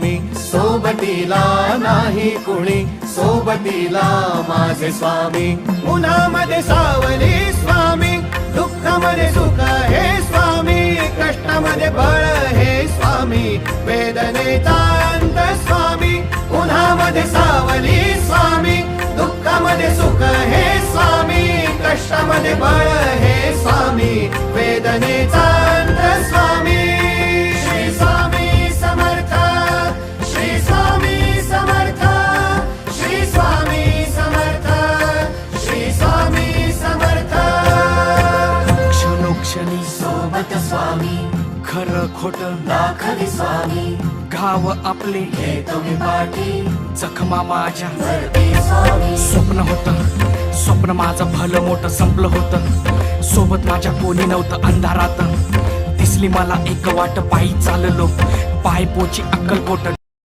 मी सोबतीला नाही कुणी, सोबतीला माझे स्वामी. उन्हामध्ये सावली स्वामी, दुःखामध्ये सुख हे स्वामी, कष्टामध्ये बळ हे स्वामी, वेदनेचा अंत स्वामी. उन्हामध्ये सावली स्वामी, दुःखामध्ये सुख हे स्वामी, कष्टामध्ये बळ हे स्वामी, वेदनेचा अंत स्वामी. श्री स्वामी समर्थ, श्री स्वामी समर्थ, श्री स्वामी समर्थ, श्री स्वामी समर्थ. क्षणोक्षणी सोबत स्वामी, खरं खोट दाखवी स्वामी, घाव आपले घेतो मी पाठी, जखमा माझ्या भरती स्वामी. स्वप्न होतं, स्वप्न माझं भलं मोठं संपलं होतं. सोबत माझ्या कोणी नव्हतं अंधारात. दिसली मला एक वाट, पायी चाललो पाय पोची अक्कलकोट.